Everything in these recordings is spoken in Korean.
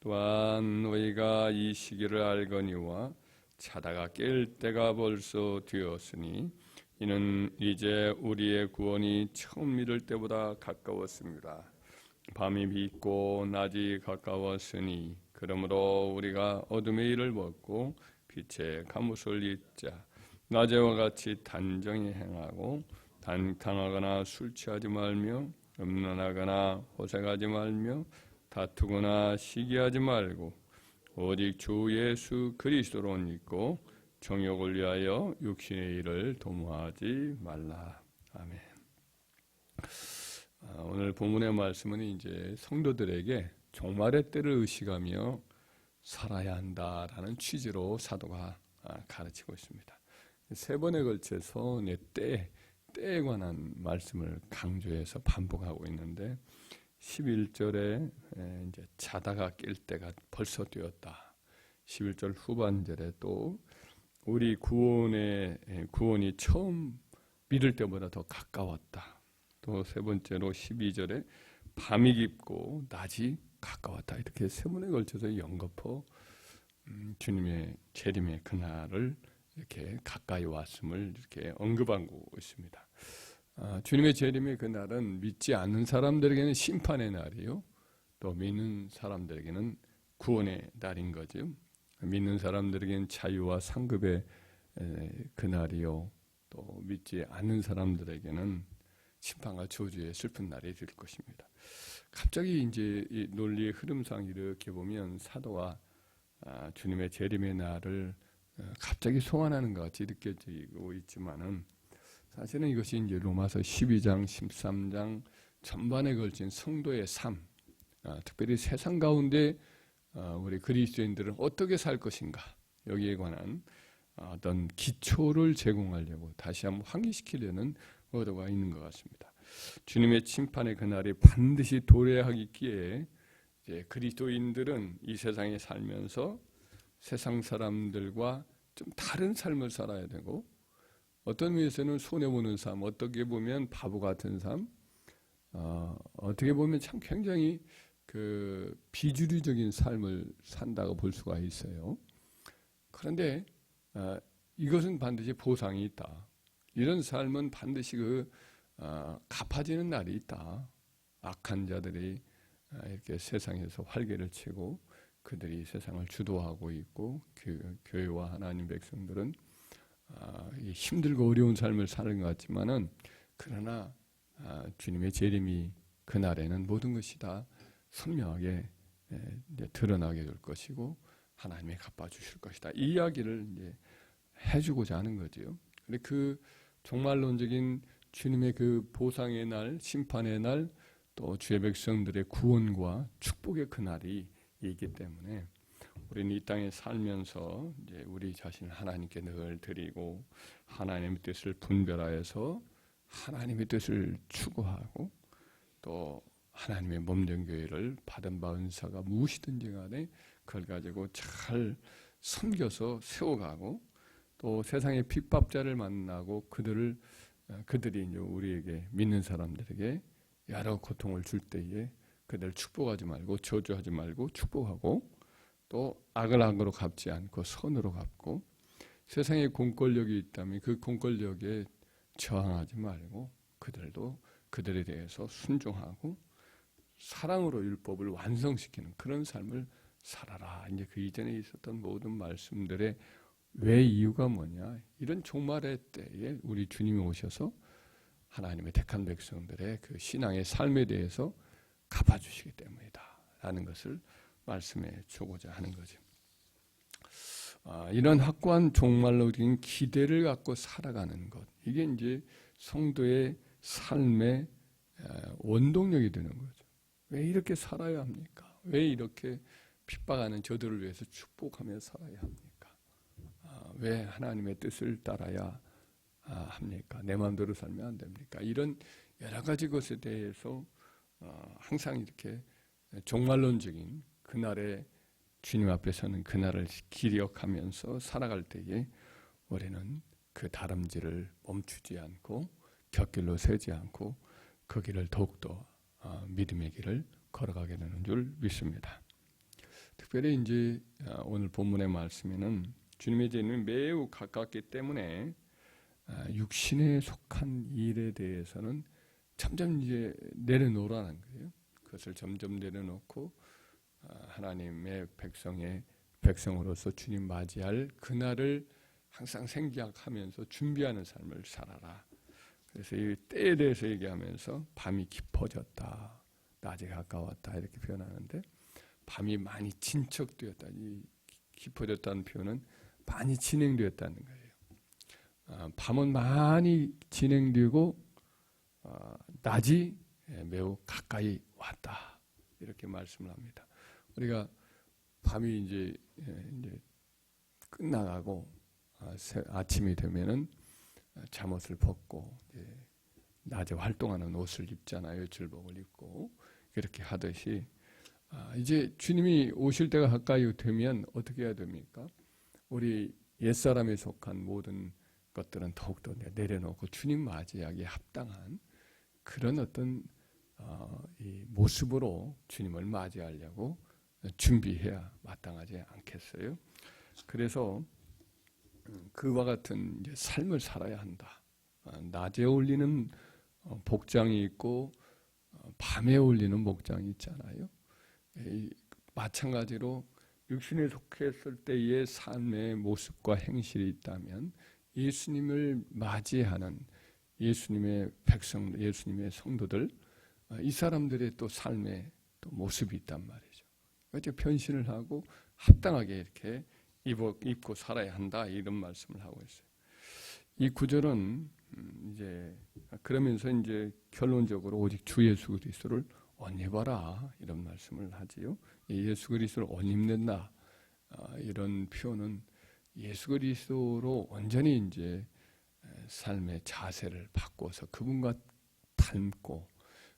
또한 너희가 이 시기를 알거니와 자다가 깰 때가 벌써 되었으니 이는 이제 우리의 구원이 처음 이를 때보다 가까웠습니다. 밤이 빛고 낮이 가까웠으니 그러므로 우리가 어둠의 일을 벗고 빛의 갑옷을 입자. 낮에와 같이 단정히 행하고 당하거나 술 취하지 말며 음란하거나 호색하지 말며 다투거나 시기하지 말고 오직 주 예수 그리스도로 믿고 정욕을 위하여 육신의 일을 도모하지 말라. 아멘. 오늘 본문의 말씀은 이제 성도들에게 종말의 때를 의식하며 살아야 한다라는 취지로 사도가 가르치고 있습니다. 세 번에 걸쳐서 때에 관한 말씀을 강조해서 반복하고 있는데 11절에 이제 자다가 깰 때가 벌써 되었다. 11절 후반절에 또 우리 구원이 처음 믿을 때보다 더 가까웠다. 또 세 번째로 12절에 밤이 깊고 낮이 가까웠다. 이렇게 세 번에 걸쳐서 연거푸 주님의 재림의 그날을 이렇게 가까이 왔음을 이렇게 언급하고 있습니다. 주님의 재림의 그날은 믿지 않는 사람들에게는 심판의 날이요, 또 믿는 사람들에게는 구원의 날인 거죠. 믿는 사람들에게는 자유와 상급의 그날이요, 또 믿지 않는 사람들에게는 심판과 저주의 슬픈 날이 될 것입니다. 갑자기 이제 이 논리의 흐름상 이렇게 보면 사도가 주님의 재림의 날을 갑자기 소환하는 것 같이 느껴지고 있지만은 사실은 이것이 이제 로마서 12장, 13장 전반에 걸친 성도의 삶, 특별히 세상 가운데 우리 그리스도인들은 어떻게 살 것인가, 여기에 관한 어떤 기초를 제공하려고 다시 한번 환기시키려는 의도가 있는 것 같습니다. 주님의 심판의 그날이 반드시 도래하기에 이제 그리스도인들은 이 세상에 살면서 세상 사람들과 좀 다른 삶을 살아야 되고, 어떤 의미에서는 손해보는 삶, 어떻게 보면 바보 같은 삶, 어떻게 보면 참 굉장히 그 비주류적인 삶을 산다고 볼 수가 있어요. 그런데 이것은 반드시 보상이 있다. 이런 삶은 반드시 갚아지는 날이 있다. 악한 자들이 이렇게 세상에서 활개를 치고 그들이 세상을 주도하고 있고, 교회와 하나님 백성들은 힘들고 어려운 삶을 사는 것 같지만은, 그러나 주님의 재림이 그날에는 모든 것이 다 선명하게 드러나게 될 것이고 하나님이 갚아주실 것이다. 이 이야기를 이제 해주고자 하는 거죠. 근데 그 종말론적인 주님의 그 보상의 날, 심판의 날, 또 주의 백성들의 구원과 축복의 그날이 있기 때문에 우리는 이 땅에 살면서 이제 우리 자신을 하나님께 늘 드리고 하나님의 뜻을 분별하여서 하나님의 뜻을 추구하고, 또 하나님의 몸된 교회를 받은 바 은사가 무엇이든지 간에 그걸 가지고 잘 섬겨서 세워가고, 또 세상의 핍박자를 만나고 그들이 이제 우리에게, 믿는 사람들에게 여러 고통을 줄 때에 그들을 축복하지 말고 저주하지 말고 축복하고, 또 악을 악으로 갚지 않고 선으로 갚고, 세상에 공권력이 있다면 그 공권력에 저항하지 말고 그들도 그들에 대해서 순종하고 사랑으로 율법을 완성시키는 그런 삶을 살아라. 이제 그 이전에 있었던 모든 말씀들의 왜 이유가 뭐냐, 이런 종말의 때에 우리 주님이 오셔서 하나님의 택한 백성들의 그 신앙의 삶에 대해서 갚아주시기 때문이다 라는 것을 말씀해 주고자 하는 거죠. 이런 확고한 종말론적인 기대를 갖고 살아가는 것, 이게 이제 성도의 삶의 원동력이 되는 거죠. 왜 이렇게 살아야 합니까? 왜 이렇게 핍박하는 저들을 위해서 축복하며 살아야 합니까? 왜 하나님의 뜻을 따라야 합니까? 내 마음대로 살면 안 됩니까? 이런 여러 가지 것에 대해서 항상 이렇게 종말론적인 그날에 주님 앞에 서는 그날을 기억하면서 살아갈 때에 우리는 그 다름질을 멈추지 않고 곁길로 서지 않고 그 길을 더욱더 믿음의 길을 걸어가게 되는 줄 믿습니다. 특별히 이제 오늘 본문의 말씀에는 주님의 재림이 매우 가깝기 때문에 육신에 속한 일에 대해서는 점점 이제 내려놓으라는 거예요. 그것을 점점 내려놓고 하나님의 백성으로서 주님 맞이할 그날을 항상 생각하면서 준비하는 삶을 살아라. 그래서 이 때에 대해서 얘기하면서 밤이 깊어졌다, 낮이 가까웠다 이렇게 표현하는데 밤이 많이 진척되었다. 이 깊어졌다는 표현은 많이 진행되었다는 거예요. 밤은 많이 진행되고 낮이 매우 가까이 왔다 이렇게 말씀을 합니다. 우리가 밤이 이제 끝나가고 아침이 되면은 잠옷을 벗고 낮에 활동하는 옷을 입잖아요. 질복을 입고 그렇게 하듯이 이제 주님이 오실 때가 가까이 되면 어떻게 해야 됩니까? 우리 옛사람에 속한 모든 것들은 더욱더 내려놓고 주님 맞이하기에 합당한 그런 어떤 이 모습으로 주님을 맞이하려고 준비해야 마땅하지 않겠어요? 그래서 그와 같은 이제 삶을 살아야 한다. 낮에 어울리는 복장이 있고 밤에 어울리는 복장이 있잖아요. 마찬가지로 육신에 속했을 때의 삶의 모습과 행실이 있다면 예수님을 맞이하는 예수님의 백성, 예수님의 성도들, 이 사람들의 또 삶의 또 모습이 있단 말이죠. 어째 변신을 하고 합당하게 이렇게 입고 살아야 한다 이런 말씀을 하고 있어요. 이 구절은 이제 그러면서 이제 결론적으로 오직 주 예수 그리스도를 옷 입어라 이런 말씀을 하지요. 예수 그리스도를 옷 입는다 이런 표현은 예수 그리스도로 완전히 이제 삶의 자세를 바꿔서 그분과 닮고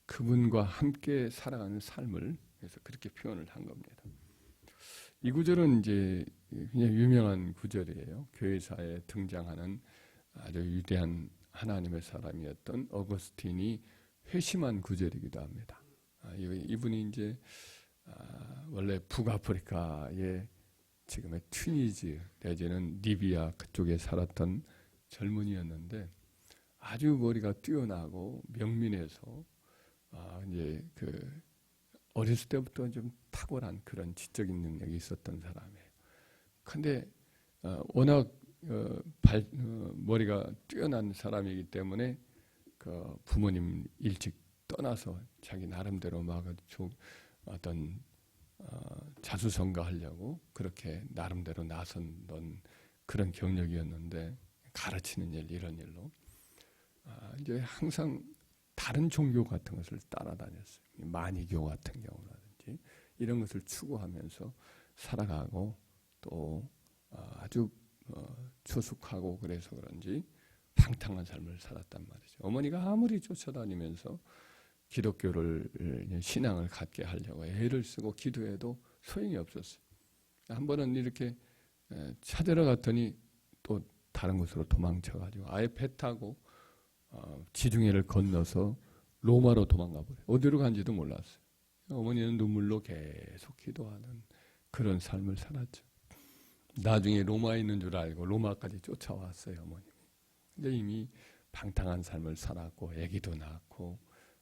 그분과 함께 살아가는 삶을 그래서 그렇게 표현을 한 겁니다. 이 구절은 이제 그냥 유명한 구절이에요. 교회사에 등장하는 아주 위대한 하나님의 사람이었던 어거스틴이 회심한 구절이기도 합니다. 이분이 이제 원래 북아프리카의 지금의 튀니지 내지는 리비아 그쪽에 살았던 젊은이였는데 아주 머리가 뛰어나고 명민해서 이제 그 어렸을 때부터 좀 탁월한 그런 지적인 능력이 있었던 사람이에요. 근데 워낙 머리가 뛰어난 사람이기 때문에 그 부모님 일찍 떠나서 자기 나름대로 막 어떤 자수성가하려고 그렇게 나름대로 나선 그런 경력이었는데 가르치는 일 이런 일로 이제 항상 다른 종교 같은 것을 따라다녔어요. 마니교 같은 경우라든지 이런 것을 추구하면서 살아가고 또 아주 조숙하고 그래서 그런지 방탕한 삶을 살았단 말이죠. 어머니가 아무리 쫓아다니면서 기독교를 신앙을 갖게 하려고 애를 쓰고 기도해도 소용이 없었어요. 한 번은 이렇게 찾으러 갔더니 또 다른 곳으로 도망쳐가지고 아예 배 타고 지중해를 건너서 로마로 도망가 버려요. 어디로 간지도 몰랐어요. 어머니는 눈물로 계속 기도하는 그런 삶을 살았죠. 나중에 로마에 있는 줄 알고 로마까지 쫓아왔어요, 어머님이. 근데 이미 방탕한 삶을 살았고 아기도 낳고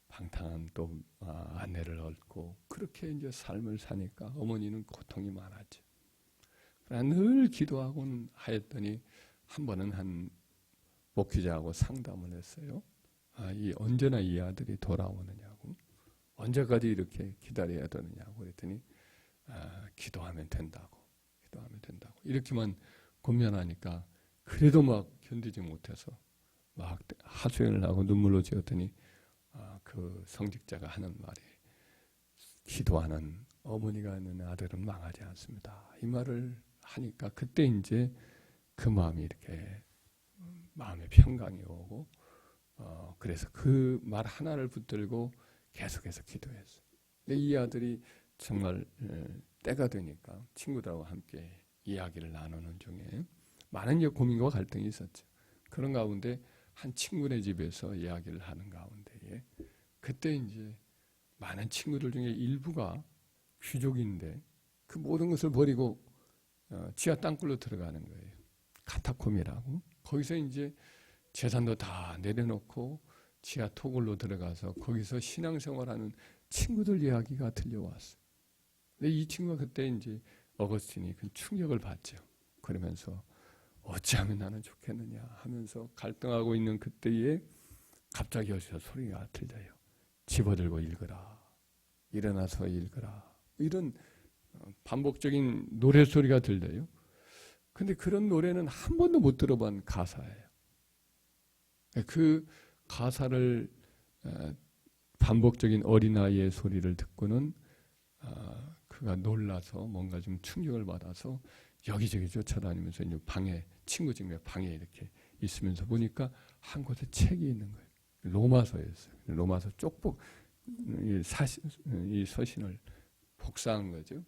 방탕한 또 아내를 얻고 그렇게 이제 삶을 사니까 어머니는 고통이 많았죠. 그러나 늘 기도하곤 하였더니 한 번은 한 목회자하고 상담을 했어요. 언제나 이 아들이 돌아오느냐고, 언제까지 이렇게 기다려야 되느냐고 그랬더니 기도하면 된다고 이렇게만 권면하니까 그래도 막 견디지 못해서 막 하소연을 하고 눈물로 지었더니 그 성직자가 하는 말이 기도하는 어머니가 있는 아들은 망하지 않습니다. 이 말을 하니까 그때 이제 그 마음이 이렇게 마음의 평강이 오고 그래서 그 말 하나를 붙들고 계속해서 기도했어요. 근데 이 아들이 정말 때가 되니까 친구들하고 함께 이야기를 나누는 중에 많은 고민과 갈등이 있었죠. 그런 가운데 한 친구네 집에서 이야기를 하는 가운데에 그때 이제 많은 친구들 중에 일부가 귀족인데 그 모든 것을 버리고 지하 땅굴로 들어가는 거예요. 카타콤이라고. 거기서 이제 재산도 다 내려놓고 지하 토굴로 들어가서 거기서 신앙생활하는 친구들 이야기가 들려왔어요. 근데 이 친구가 그때 이제 어거스틴이 그 충격을 받죠. 그러면서 어찌하면 나는 좋겠느냐 하면서 갈등하고 있는 그때에 갑자기 어디서 소리가 들려요. 집어들고 읽으라. 일어나서 읽으라. 이런 반복적인 노래소리가 들려요. 근데 그런 노래는 한 번도 못 들어본 가사예요. 그 가사를 반복적인 어린아이의 소리를 듣고는 그가 놀라서 뭔가 좀 충격을 받아서 여기저기 쫓아다니면서 이제 방에 친구 집에 방에 이렇게 있으면서 보니까 한 곳에 책이 있는 거예요. 로마서였어요. 로마서 쪽복 이 서신을 복사한 거죠.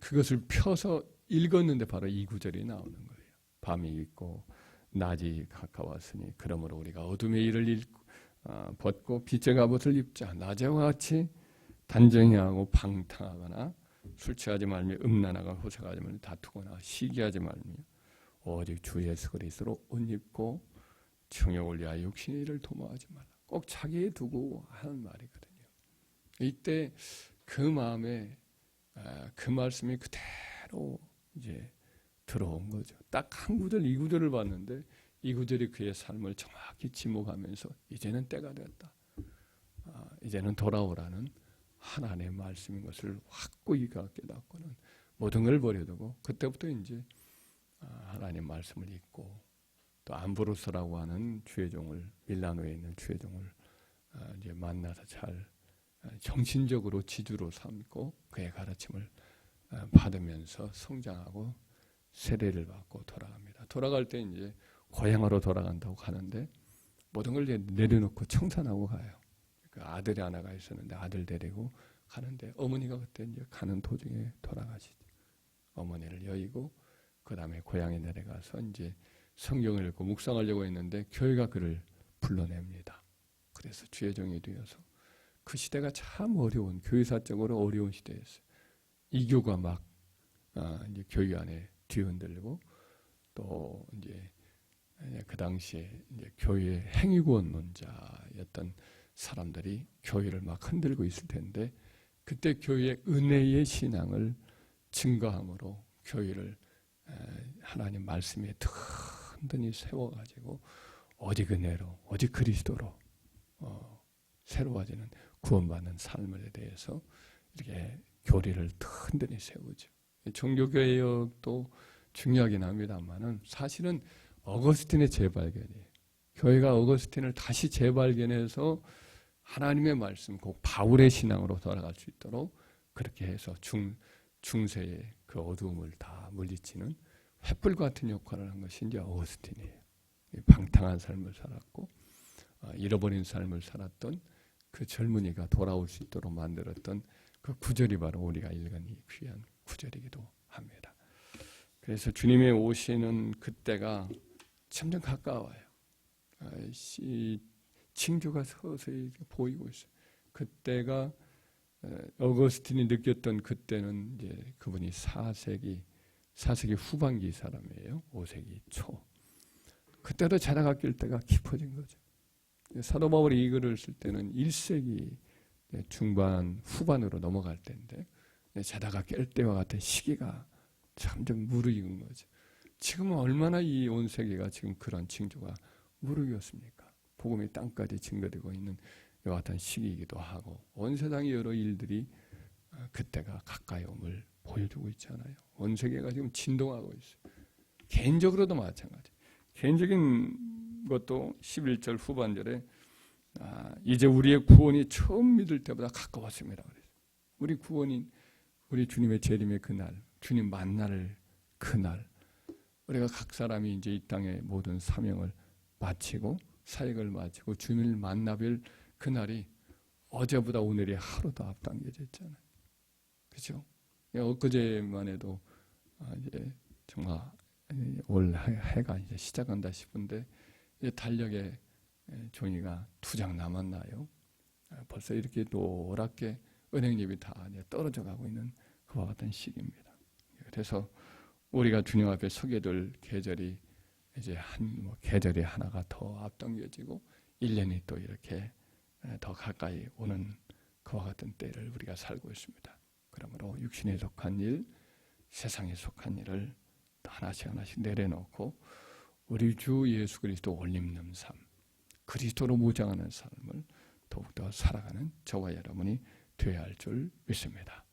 그것을 펴서 읽었는데 바로 이 구절이 나오는 거예요. 밤이 있고 낮이 가까웠으니 그러므로 우리가 어둠의 일을 벗고 빛의 갑옷을 입자. 낮에와 같이 단정히 하고 방탕하거나 술 취하지 말며 음란하거나 호색하지 말며 다투거나 시기하지 말며 오직 주 예수 그리스도로 옷 입고 정욕을 위하여 육신의 일을 도모하지 말라. 꼭 자기에 두고 하는 말이거든요. 이때 그 마음에 그 말씀이 그대로 이제 들어온 거죠. 딱 한 구절, 이 구절을 봤는데 이 구절이 그의 삶을 정확히 지목하면서 이제는 때가 되었다. 이제는 돌아오라는 하나님의 말씀인 것을 확고히 깨닫고는 모든 걸 버려두고 그때부터 이제 하나님 말씀을 읽고 또 암브로스라고 하는 주의종을 밀라노에 있는 주의종을 이제 만나서 잘 정신적으로 지주로 삼고 그의 가르침을 받으면서 성장하고 세례를 받고 돌아갑니다. 돌아갈 때 이제 고향으로 돌아간다고 하는데 모든 걸 내려놓고 청산하고 가요. 그 아들이 하나가 있었는데 아들 데리고 가는데 어머니가 그때 이제 가는 도중에 돌아가시죠. 어머니를 여의고 그 다음에 고향에 내려가서 이제 성경을 읽고 묵상하려고 했는데 교회가 그를 불러냅니다. 그래서 주의 종이 되어서 그 시대가 참 어려운 교회사적으로 어려운 시대였어요. 이교가 막 이제 교회 안에 뒤흔들리고 또 이제 그 당시에 이제 교회 행위구원론자였던 사람들이 교회를 막 흔들고 있을 텐데 그때 교회의 은혜의 신앙을 증거함으로 교회를 하나님 말씀에 든든히 세워가지고 오직 은혜로 오직 그리스도로 새로워지는 구원받는 삶에 대해서 이렇게 교리를 든든히 세우죠. 종교개혁도 중요하긴 합니다만은 사실은 어거스틴의 재발견이에요. 교회가 어거스틴을 다시 재발견해서 하나님의 말씀, 곧 바울의 신앙으로 돌아갈 수 있도록 그렇게 해서 중세의 그 어두움을 다 물리치는 횃불 같은 역할을 한 것이 이제 어거스틴이에요. 방탕한 삶을 살았고 잃어버린 삶을 살았던 그 젊은이가 돌아올 수 있도록 만들었던 그 구절이 바로 우리가 읽은 이 귀한 구절이기도 합니다. 그래서 주님의 오시는 그때가 점점 가까워요. 이 징조가 서서히 보이고 있어요. 그때가 어거스틴이 느꼈던 그때는 이제 그분이 4세기 후반기 사람이에요. 5세기 초. 그때도 자다가 깰 때가 깊어진 거죠. 사도 바울이 이 글을 쓸 때는 1세기 중반 후반으로 넘어갈 때인데 자다가 깰 때와 같은 시기가 점점 무르익은 거죠. 지금은 얼마나 이 온 세계가 지금 그런 징조가 무르익었습니까? 복음이 땅까지 증거되고 있는 이와 같은 시기이기도 하고 온 세상의 여러 일들이 그때가 가까이 옴을 보여주고 있잖아요. 온 세계가 지금 진동하고 있어요. 개인적으로도 마찬가지. 개인적인 것도 11절 후반절에 이제 우리의 구원이 처음 믿을 때보다 가까웠습니다. 우리 구원인 우리 주님의 재림의 그날, 주님 만날 그날, 우리가 각 사람이 이제 이 땅의 모든 사명을 마치고 사역을 마치고 주님을 만나뵐 그날이 어제보다 오늘이 하루 더 앞당겨져 있잖아요. 그렇죠? 엊그제만 해도 이제 정말 올 해가 이제 시작한다 싶은데 이제 달력에 종이가 2장 남았나요? 벌써 이렇게 노랗게 은행잎이 다 이제 떨어져 가고 있는 그와 같은 시기입니다. 그래서 우리가 주님 앞에 서게 될 계절이 이제 계절이 하나가 더 앞당겨지고 1년이 또 이렇게 더 가까이 오는 그와 같은 때를 우리가 살고 있습니다. 그러므로 육신에 속한 일, 세상에 속한 일을 하나씩 하나씩 내려놓고 우리 주 예수 그리스도 올림는 삶, 그리스도로 무장하는 삶을 더욱더 살아가는 저와 여러분이 되어야 할 줄 믿습니다.